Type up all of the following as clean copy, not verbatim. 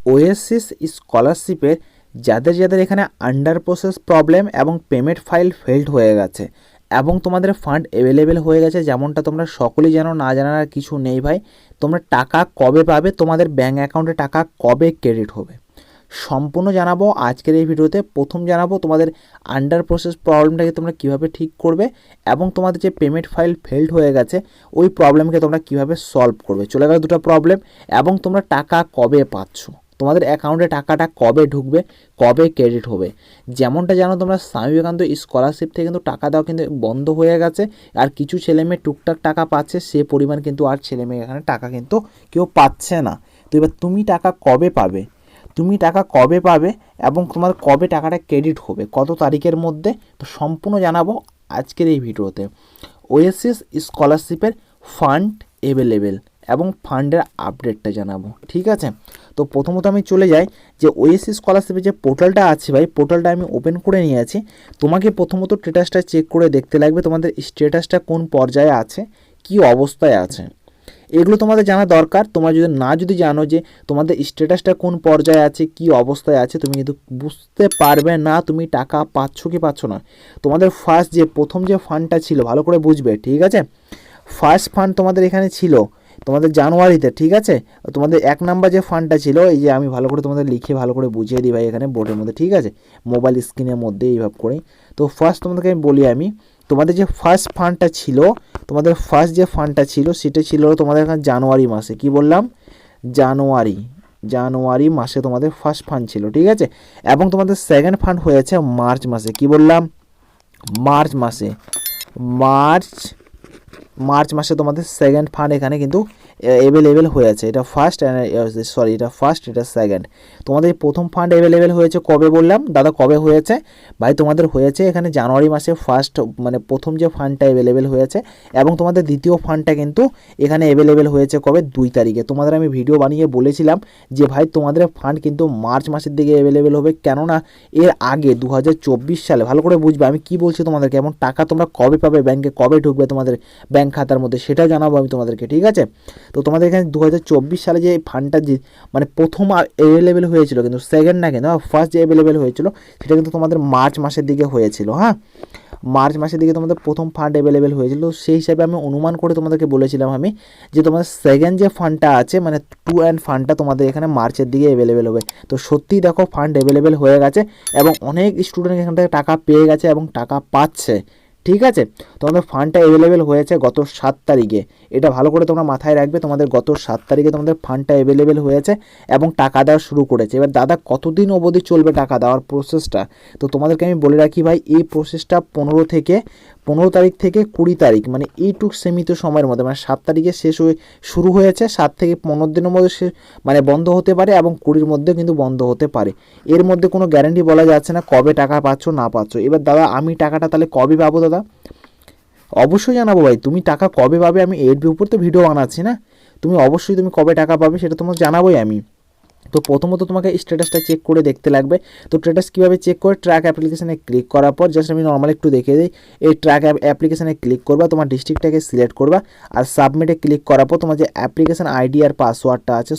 Oasis স্কলারশিপের যাদের এখানে আন্ডার প্রসেস প্রবলেম এবং পেমেন্ট ফাইল ফেল্ড হয়ে গেছে এবং তোমাদের ফান্ড অ্যাভেলেবেল হয়ে গেছে, যেমনটা তোমরা সকলেই জানো, না জানার আর কিছু নেই ভাই। তোমরা টাকা কবে পাবে, তোমাদের ব্যাঙ্ক অ্যাকাউন্টে টাকা কবে ক্রেডিট হবে, সম্পূর্ণ জানাবো আজকের এই ভিডিওতে। প্রথম জানাবো তোমাদের আন্ডার প্রসেস প্রবলেমটাকে তোমরা কীভাবে ঠিক করবে এবং তোমাদের যে পেমেন্ট ফাইল ফেল্ড হয়ে গেছে ওই প্রবলেমকে তোমরা কীভাবে সলভ করবে। চলে গেল দুটো প্রবলেম। এবং তোমরা টাকা কবে পাচ্ছ, তোমাদের অ্যাকাউন্টে টাকাটা কবে ঢুকবে, কবে ক্রেডিট হবে। যেমনটা জানো তোমরা, স্বামী বিবেকানন্দ স্কলারশিপ থেকে কিন্তু টাকা দেওয়া কিন্তু বন্ধ হয়ে গেছে, আর কিছু ছেলেমেয়ে টুকটাক টাকা পাচ্ছে, সে পরিমাণ কিন্তু আর ছেলেমেয়ে এখানে টাকা কিন্তু কেউ পাচ্ছে না। তো এবার তুমি টাকা কবে পাবে, তুমি টাকা কবে পাবে এবং তোমার কবে টাকাটা ক্রেডিট হবে, কত তারিখের মধ্যে, তো সম্পূর্ণ জানাবো আজকের এই ভিডিওতে। ওএসিস স্কলারশিপের ফান্ড অ্যাভেলেবেল এবং ফান্ডের আপডেটটা জানাবো, ঠিক আছে। তো প্রথমত আমি চলে যাই যে ওএসিস স্কলারশিপের যে পোর্টালটা আছে ভাই, পোর্টালটা আমি ওপেন করে নিয়েছি। তোমাকে প্রথমত স্ট্যাটাসটা চেক করে দেখতে লাগবে, তোমাদের স্ট্যাটাসটা কোন পর্যায়ে আছে, কি অবস্থায় আছে, এগুলো তোমাদের জানা দরকার। তোমরা যদি জানো যে তোমাদের স্ট্যাটাসটা কোন পর্যায়ে আছে, কি অবস্থায় আছে, তুমি কিন্তু বুঝতে পারবে না তুমি টাকা পাচ্ছ কি পাচ্ছ না। তোমাদের প্রথম যে ফান্ডটা ছিল, ভালো করে বুঝবে, ঠিক আছে। ফার্স্ট ফান্ড তোমাদের এখানে ছিল তোমাদের জানুয়ারিতে, ঠিক আছে। তোমাদের 1 নাম্বার যে ফান্ডটা ছিল, এই যে আমি ভালো করে তোমাদের লিখে ভালো করে বুঝিয়ে দিই ভাই এখানে বোর্ডের মধ্যে, ঠিক আছে, মোবাইল স্ক্রিনের মধ্যে এইভাবে করেই। তো ফার্স্ট তোমাদেরকে আমি বলি, তোমাদের যে ফার্স্ট ফান্ডটা ছিল, তোমাদের ফার্স্ট যে ফান্ডটা ছিল সেটা ছিল তোমাদের এখানে জানুয়ারি মাসে, কি বললাম, জানুয়ারি মাসে তোমাদের ফার্স্ট ফান্ড ছিল, ঠিক আছে। এবং তোমাদের সেকেন্ড ফান্ড হয়েছে মার্চ মাসে, কি বললাম, মার্চ মাসে তোমাদের সেকেন্ড ফান্ড এখানে কিন্তু অ্যাভেলেবেল হয়েছে। এটা ফার্স্ট এটা সেকেন্ড। তোমাদের প্রথম ফান্ড অ্যাভেলেবেল হয়েছে কবে বললাম দাদা, কবে হয়েছে ভাই, তোমাদের হয়েছে এখানে জানুয়ারি মাসে ফার্স্ট, মানে প্রথম যে ফান্ডটা অ্যাভেলেবেল হয়েছে। এবং তোমাদের দ্বিতীয় ফান্ডটা কিন্তু এখানে অ্যাভেলেবেল হয়েছে কবে, 2 তারিখে। তোমাদের আমি ভিডিও বানিয়ে বলেছিলাম যে ভাই তোমাদের ফান্ড কিন্তু মার্চ মাসের দিকে অ্যাভেলেবেল হবে, কেননা এর আগে 2024 সালে, ভালো করে বুঝবে আমি কি বলছি তোমাদেরকে, এবং টাকা তোমরা কবে পাবে, ব্যাংকে কবে ঢুকবে তোমাদের ব্যাংক খাতার মধ্যে, সেটাও জানাবো আমি তোমাদেরকে, ঠিক আছে। তো তোমাদের এখানে 2024 সালে যে ফান্ডটা যে মানে প্রথম অ্যাভেলেবেল হয়েছিল, কিন্তু সেকেন্ড না, কিন্তু ফার্স্ট যে অ্যাভেলেবেল হয়েছিল সেটা কিন্তু তোমাদের মার্চ মাসের দিকে হয়েছিল। হ্যাঁ, মার্চ মাসের দিকে তোমাদের প্রথম ফান্ড অ্যাভেলেবেল হয়েছিল। সেই হিসাবে আমি অনুমান করে তোমাদেরকে বলেছিলাম আমি যে তোমাদের সেকেন্ড যে ফান্ডটা আছে, মানে 2 অ্যান্ড ফান্ডটা তোমাদের এখানে মার্চের দিকে অ্যাভেলেবেল হবে। তো সত্যিই দেখো ফান্ড অ্যাভেলেবেল হয়ে গেছে এবং অনেক স্টুডেন্ট এখান থেকে টাকা পেয়ে গেছে এবং টাকা পাচ্ছে, ঠিক আছে। তোমাদের ফান্ডটা অ্যাভেলেবেল হয়েছে গত 7 তারিখে, এটা ভালো করে তোমরা মাথায় রাখবে। তোমাদের গত 7 তারিখে তোমাদের ফান্ডটা অ্যাভেলেবেল হয়েছে এবং টাকা দেওয়া শুরু করেছে। এবার দাদা কতদিন অবধি চলবে টাকা দেওয়ার প্রসেসটা, তো তোমাদেরকে আমি বলে রাখি ভাই, এই প্রসেসটা 15 তারিখ থেকে 20 তারিখ, মানে এইটুক সীমিত সময়ের মধ্যে, মানে 7 তারিখে শুরু হয়েছে, 7 থেকে 15 দিনের মধ্যে মানে বন্ধ হতে পারে এবং 20-র মধ্যে কিন্তু বন্ধ হতে পারে। এর মধ্যে কোনো গ্যারান্টি বলা যাচ্ছে না কবে টাকা পাচ্ছ না পাচ্ছ। এবার দাদা আমি টাকাটা তাহলে কবে পাবো দাদা, অবশ্যই জানাবো ভাই। তুমি টাকা কবে পাবে, আমি এর উপর তো ভিডিও বানাচ্ছি না, তুমি অবশ্যই তুমি কবে টাকা পাবে সেটা তোমাকে জানাবোই আমি। তো প্রথমত তোমাকে স্ট্যাটাসটা চেক করে দেখতে লাগবে। তো স্ট্যাটাস কীভাবে চেক করে, ট্র্যাক অ্যাপ্লিকেশানে ক্লিক করার পর জাস্ট আমি নর্মাল একটু দেখে দিই, এই ট্র্যাক অ্যাপ্লিকেশানে ক্লিক করবা, তোমার ডিস্ট্রিক্টটাকে সিলেক্ট করবা, আর সাবমিটে ক্লিক করার পর তোমার যে অ্যাপ্লিকেশান আইডি আর পাসওয়ার্ডটা আছে,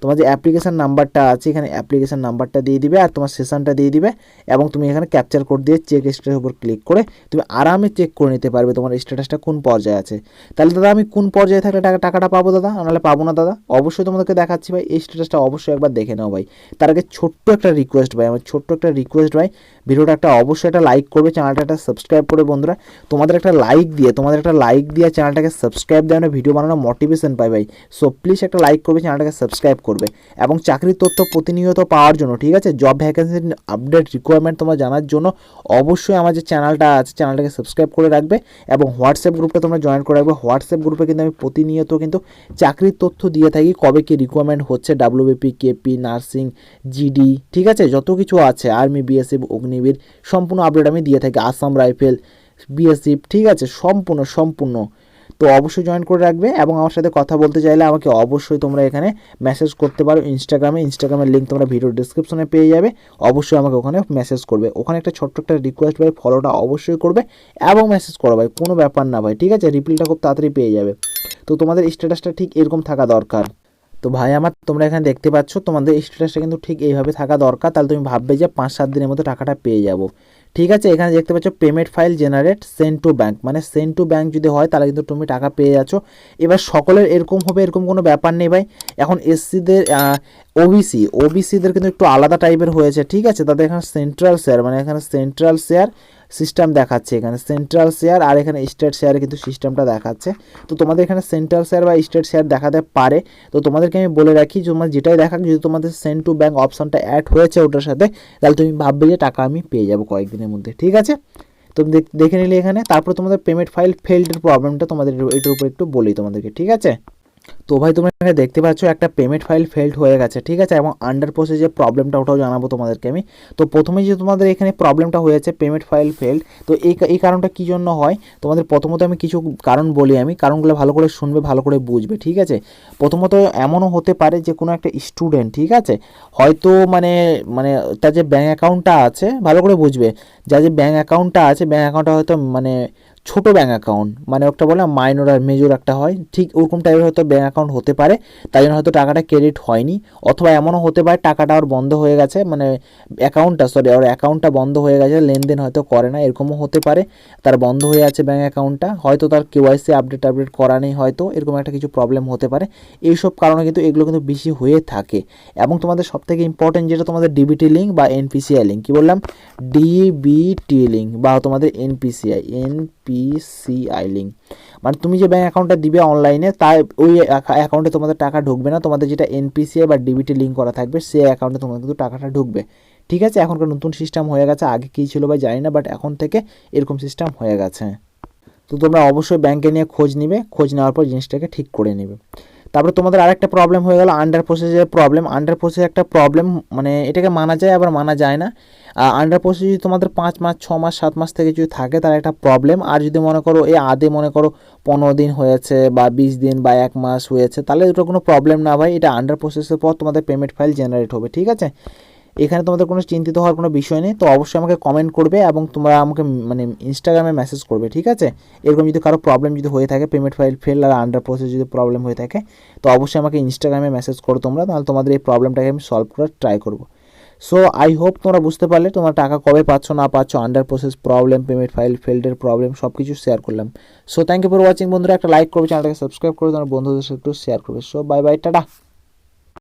তোমার যে অ্যাপ্লিকেশান নাম্বারটা আছে, এখানে অ্যাপ্লিকেশান নাম্বারটা দিয়ে দিবে আর তোমার সেশনটা দিয়ে দিবে এবং তুমি এখানে ক্যাপচার কোড দিয়ে চেক স্ট্যাটাসের উপর ক্লিক করে তুমি আরামে চেক করে নিতে পারবে তোমার স্ট্যাটাসটা কোন পর্যায়ে আছে। তাহলে দাদা আমি কোন পর্যায়ে থাকলে টাকাটা পাবো দাদা, নাহলে পাবো না দাদা? অবশ্যই তোমাদেরকে দেখাচ্ছি ভাই, এই স্ট্যাটাসটা অবশ্যই একবার দেখে নাও ভাই। তার আগে ছোট্ট একটা রিকোয়েস্ট ভাই, ভিডিওটা অবশ্যই একটা লাইক করবে, চ্যানেলটা একটা সাবস্ক্রাইব করে বন্ধুরা। তোমাদের একটা লাইক দিয়ে চ্যানেলটাকে সাবস্ক্রাইব দেওয়া, ভিডিও বানানো মোটিভেশন পাই ভাই। সো প্লিজ একটা লাইক করবে, চ্যানেলটাকে সাবস্ক্রাইব করবে এবং চাকরির তথ্য প্রতিনিয়ত পাওয়ার জন্য, ঠিক আছে, জব ভ্যাকেন্সির আপডেট রিকোয়ারমেন্ট তোমরা জানার জন্য অবশ্যই আমার যে চ্যানেলটা আছে চ্যানেলটাকে সাবস্ক্রাইব করে রাখবে এবং হোয়াটসঅ্যাপ গ্রুপটা তোমরা জয়েন করে রাখবে। হোয়াটসঅ্যাপ গ্রুপে কিন্তু আমি প্রতিনিয়ত কিন্তু চাকরির তথ্য দিয়ে থাকি, কবে কি রিকোয়ারমেন্ট হচ্ছে, ডাব্লিউবিপি, কেপি, নার্সিং, জিডি, ঠিক আছে, যত কিছু আছে, আর্মি, বিএসএফ, অগ্নিবীর, সম্পূর্ণ আপডেট আমি দিয়ে থাকি, আসাম রাইফেল, বিএসএফ, ঠিক আছে, সম্পূর্ণ। তো অবশ্যই জয়েন করে রাখবে এবং আমার সাথে কথা বলতে চাইলে আমাকে অবশ্যই তোমরা এখানে মেসেজ করতে পারো ইনস্টাগ্রামের লিঙ্ক তোমরা ভিডিও ডিসক্রিপশনে পেয়ে যাবে। অবশ্যই আমাকে ওখানে মেসেজ করবে, ওখানে একটা ছোট্ট একটা রিকোয়েস্ট ভাই, ফলোটা অবশ্যই করবে এবং মেসেজ করো ভাই, কোনো ব্যাপার না ভাই, ঠিক আছে, রিপ্লাইটা খুব তাড়াতাড়ি পেয়ে যাবে। তো তোমাদের স্ট্যাটাসটা ঠিক এরকম থাকা দরকার। তো ভাই আমার তোমরা এখানে দেখতে পাচ্ছ তোমাদের স্ট্যাটাসটা কিন্তু ঠিক এইভাবে থাকা দরকার, তাহলে তুমি ভাববে যে 5-7 দিনের মধ্যে টাকাটা পেয়ে যাবো। ঠিক আছে, এখানে দেখতে পাচ্ছ payment file generate send to bank, মানে সেন্ড টু ব্যাঙ্ক যদি হয় তাহলে কিন্তু তুমি টাকা পেয়ে যাচ্ছ। এবার সকলের এরকম হবে এরকম কোনো ব্যাপার নেই ভাই। এখন এসসিদের ওবিসিদের কিন্তু একটু আলাদা টাইপের হয়েছে। ঠিক আছে, তাদের এখানে সেন্ট্রাল শেয়ার, মানে এখানে সেন্ট্রাল শেয়ার সিস্টেম দেখাচ্ছে, এখানে সেন্ট্রাল শেয়ার আর এখানে স্টেট শেয়ার কিন্তু সিস্টেমটা দেখাচ্ছে। তো তোমাদের এখানে সেন্ট্রাল শেয়ার বা স্টেট শেয়ার দেখাতে পারে। তো তোমাদেরকে আমি বলে রাখি, তোমার যেটাই দেখাক, যদি তোমাদের সেন্ড টু ব্যাঙ্ক অপশনটা অ্যাড হয়েছে ওটার সাথে, তাহলে তুমি ভাববে যে টাকা আমি পেয়ে যাবো কয়েকদিনের মধ্যে। ঠিক আছে, তুমি দেখে নিলে এখানে। তারপর তোমাদের পেমেন্ট ফাইল ফেল্ডের প্রবলেমটা তোমাদের এটার উপর একটু বলি তোমাদেরকে। ঠিক আছে, তো ভাই তোমরা এখানে দেখতে পাচ্ছ একটা পেমেন্ট ফাইল ফেল্ড হয়ে গেছে। ঠিক আছে, এবং আন্ডার প্রসেস যে প্রবলেমটা ওটাও জানাবো তোমাদেরকে আমি। তো প্রথমেই যে তোমাদের এখানে প্রবলেমটা হয়েছে পেমেন্ট ফাইল ফেল্ড, তো এই কারণটা কী জন্য হয় তোমাদের প্রথমত আমি কিছু কারণ বলি, আমি কারণগুলো ভালো করে শুনবে, ভালো করে বুঝবে। ঠিক আছে, প্রথমত এমনও হতে পারে যে কোনো একটা স্টুডেন্ট, ঠিক আছে, হয়তো মানে মানে তার যে ব্যাঙ্ক অ্যাকাউন্টটা আছে, ভালো করে বুঝবে, যার যে ব্যাঙ্ক অ্যাকাউন্টটা আছে, ব্যাঙ্ক অ্যাকাউন্টটা হয়তো মানে ছোট ব্যাঙ্ক অ্যাকাউন্ট, মানে একটা বলে মাইনর আর মেজর একটা হয়, ঠিক ওরকম টাইপের হয়তো ব্যাঙ্ক অ্যাকাউন্ট হতে পারে, তাই জন্য হয়তো টাকাটা ক্রেডিট হয়নি। অথবা এমনও হতে পারে টাকাটা ওর বন্ধ হয়ে গেছে, মানে ওর অ্যাকাউন্টটা বন্ধ হয়ে গেছে, লেনদেন হয়তো করে না, এরকমও হতে পারে, তার বন্ধ হয়ে আছে ব্যাঙ্ক অ্যাকাউন্টটা, হয়তো তার কেওয়াইসি আপডেট করা নেই, হয়তো এরকম একটা কিছু প্রবলেম হতে পারে। এইসব কারণে কিন্তু এগুলো কিন্তু বেশি হয়ে থাকে। এবং তোমাদের সবথেকে ইম্পর্টেন্ট যেটা তোমাদের ডিবিটি লিঙ্ক বা এনপিসিআই লিঙ্ক, কী বললাম, ডিবিটি লিঙ্ক বা তোমাদের এনপিসিআই লিঙ্ক, মানে তুমি যে ব্যাঙ্ক অ্যাকাউন্টটা দিবে অনলাইনে, তাই ওই অ্যাকাউন্টে তোমাদের টাকা ঢুকবে না, তোমাদের যেটা এনপিসিআই বা ডিবিটি লিঙ্ক করা থাকবে সেই অ্যাকাউন্টে তোমাদের কিন্তু টাকাটা ঢুকবে। ঠিক আছে, এখনকার নতুন সিস্টেম হয়ে গেছে, আগে কী ছিল ভাই জানি না, বাট এখন থেকে এরকম সিস্টেম হয়ে গেছে। তো তোমরা অবশ্যই ব্যাংকে নিয়ে খোঁজ নিবে, খোঁজ নেওয়ার পর জিনিসটাকে ঠিক করে নেবে। তারপরে তোমাদের আরেকটা প্রবলেম হয়ে গেল আন্ডার প্রসেসের প্রবলেম। আন্ডার প্রসেস একটা প্রবলেম, মানে এটাকে মানা যায় আবার মানা যায় না। আন্ডার প্রসেস যদি তোমাদের 5 মাস 6 মাস 7 মাস থেকে যদি থাকে তার একটা প্রবলেম। আর যদি মনে করো আদে মনে করো 15 দিন হয়েছে বা 20 দিন বা 1 মাস হয়েছে, তাহলে ওটা কোনো প্রবলেম না ভাই, এটা আন্ডার প্রসেসের পর তোমাদের পেমেন্ট ফাইল জেনারেট হবে। ঠিক আছে, এখানে তোমাদের কোনো চিন্তিত হওয়ার কোনো বিষয় নেই। তো অবশ্যই আমাকে কমেন্ট করবে এবং তোমরা আমাকে মানে ইনস্টাগ্রামে মেসেজ করবে। ঠিক আছে, এরকম যদি কারো প্রবলেম যদি হয়ে থাকে, পেমেন্ট ফাইল ফেল আর আন্ডার প্রসেস যদি প্রবলেম হয়ে থাকে, তো অবশ্যই আমাকে ইনস্টাগ্রামে মেসেজ করো তোমরা, তাহলে তোমাদের এই প্রবলেমটাকে আমি সলভ করার ট্রাই করবো। সো আই হোপ তোমরা বুঝতে পারলে তোমরা টাকা কবে পাচ্ছ না পাচ্ছ, under process problem, payment file ফেল্ডের প্রবলেম সব কিছু শেয়ার করলাম। So thank you for watching বন্ধুরা, একটা লাইক করবে, চ্যানেলটাকে সাবস্ক্রাইব করে তোমার বন্ধুদের সাথে একটু শেয়ার করবে। So bye bye, tata.